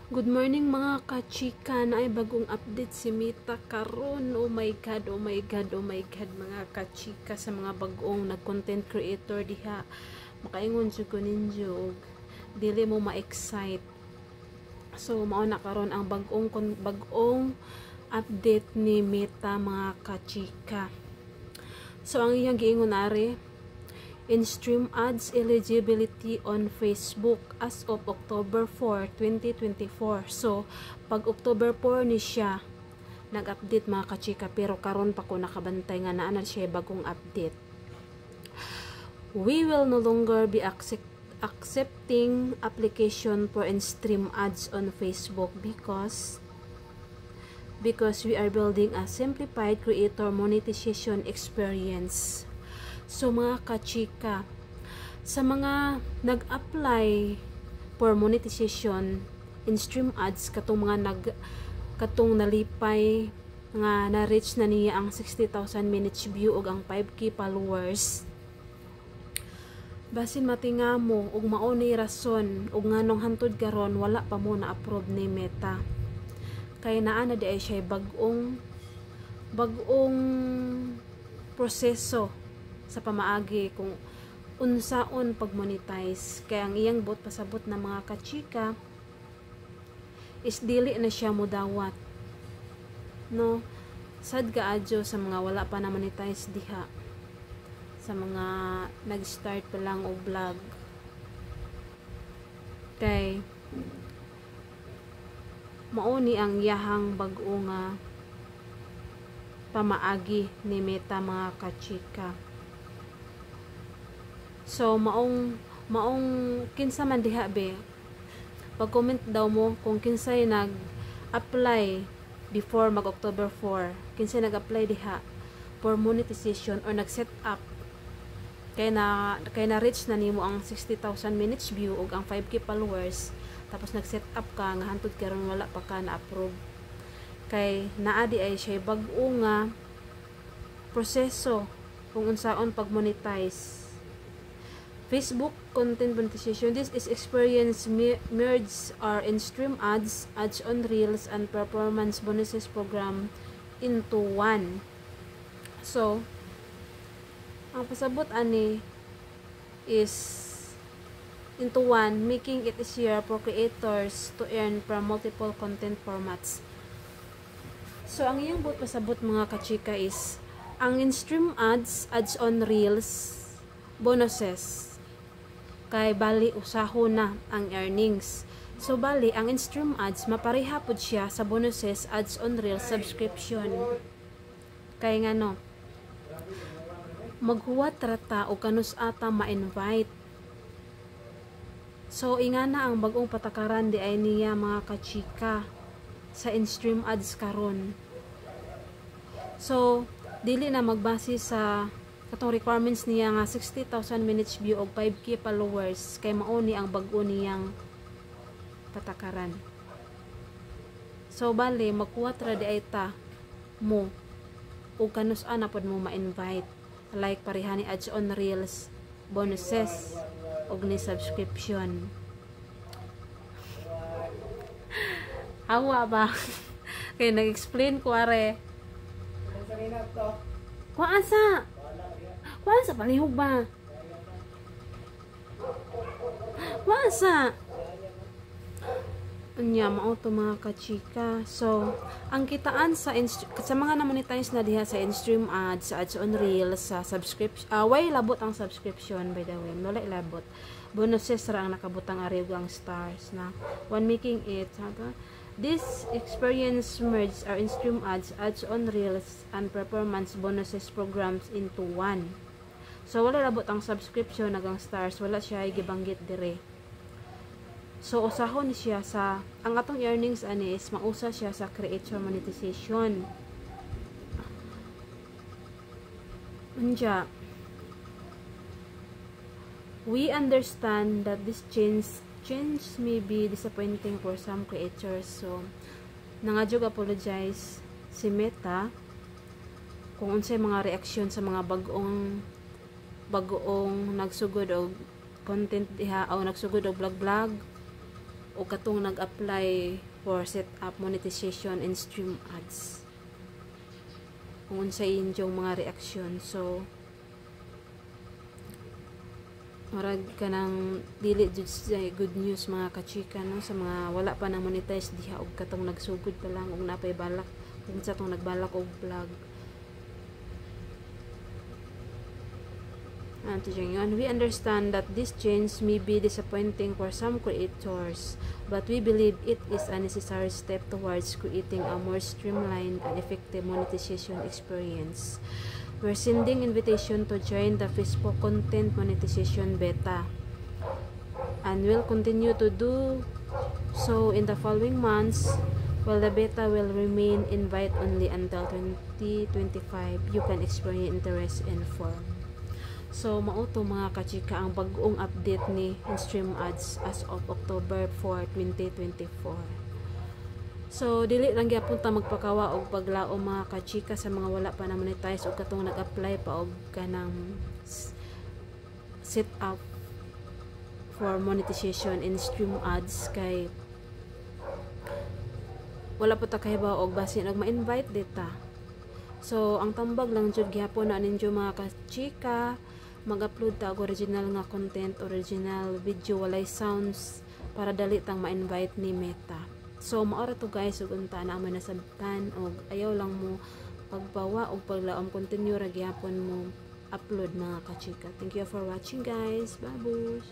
Good morning mga kachika, na ay bagong update si Meta karon. Oh my god, oh my god, oh my god mga kachika, sa mga bagong nag-content creator diha. Makaingon jud ko ninyo og dili mo ma-excite. So mao na karon ang bagong update ni Meta mga kachika. So ang iyang giingon ari, in-stream ads eligibility on Facebook as of October 4, 2024. So, pag October 4 ni siya nag-update mga kachika, pero karon pa ko nakabantay nga naa na siya bagong update. We will no longer be accepting application for in-stream ads on Facebook because we are building a simplified creator monetization experience. So mga kachika, sa mga nag-apply for monetization in stream ads, katong nalipay nga na-reach na niya ang 60,000 minutes view ug ang 5k followers, basin matinga mo ug mao ni rason ug nganong hantud karon wala pa mo na-approve ni Meta, kay naa na di ay siya bagong proseso sa pamaagi kung unsaon pag-monetize. Kaya ang iyang bot pasabot na mga kachika is dili na siya mudawat, no? Sad kaadyo sa mga wala pa na monetize diha, sa mga nag-start pa lang og vlog, kay mao ni ang yahang bag-o nga pamaagi ni Meta mga kachika. So maong kinsa man diha be, pag-comment daw mo kung kinsay nag-apply before mag October 4, kinsay nag-apply diha for monetization or nag-set up kay na reach na nimo ang 60,000 minutes view ug ang 5k followers, tapos nag-set up ka nga hantud karon wala pa ka na-approve, kay naa di ay siya bag-o nga proseso kung unsaon pag-monetize. Facebook content monetization. This is experience merge our in-stream ads, ads on reels, and performance bonuses program into one. So, ang pasabot ani is into one, making it easier for creators to earn from multiple content formats. So, ang iyang pasabot mga kachika is ang in-stream ads, ads on reels, bonuses, kay bali usaho na ang earnings. So bali ang in-stream ads mapareha pud siya sa bonuses, ads on reels subscription, kay ngano maghuwat rata o kanus ata ma-invite. So ingana ang bagong patakaran di ay niya mga kachika sa in-stream ads karon. So dili na magbase sa katong requirements niya nga 60,000 minutes view og 5k followers, kay mao ni ang bag-o niyang patakaran. So bali magkuwat ra di ay ta mo ug kanus-an na pod mo ma-invite, like pareha ni ads on reels, bonuses og ni subscription. Hawa ba? Kay nag-explain ko are. Kuan sa palihog ba? Wasa. Unya mao to mga kachika. So, ang kitaan sa mga na-monetize na diha sa in-stream ads, sa ads on reels, sa subscription, way labot ang subscription by the way. Wala labot. Bonuses ra ang nakabutang ari ang stars na one making it. This experience merges our in-stream ads, ads on reels, and performance bonuses programs into one. So wala labot ang subscription nagang stars, wala siya gibanggit dire. So usahon siya sa ang atong earnings ani is mausa siya sa creator monetization. Unya, we understand that this change may be disappointing for some creators. So nangadjog apologize si Meta kung unsay mga reaksyon sa mga bagong nagsugod og content diha o nagsugod og vlog o katong nag-apply for set up monetization and stream ads. Kung unsay inyong mga reaksyon. So marag ka ng dili jud sa good news mga kachika, no, sa mga wala pa na monetize diha og katong nagsugod pa lang og napay balak kung sa tong nagbalak og vlog. We understand that this change may be disappointing for some creators, but we believe it is a necessary step towards creating a more streamlined and effective monetization experience. We're sending invitation to join the Facebook content monetization beta, and will continue to do so in the following months. While the beta will remain invite only until 2025, you can experience interest and form. So, mauto mga kachika ang bagong update ni stream ads as of October 4, 2024. So, dili lang gyapon ta magpakawa og paglaom mga kachika sa mga wala pa na monetize o katong nag-apply pa og kanang set up for monetization in stream ads, kay wala pa ta kahibaw og basin og ma-invite data. So, ang tambag lang jud gyapon na ninyo mga kachika, mag-upload ta og original nga content, original video, walay sounds para dali tang ma-invite ni Meta. So maora to guys, ug unta na mo nasabtan og ayaw lang mo pagbawa og paglaom, continue ra gyapon mo upload mga kachika. Thank you for watching guys. Babush.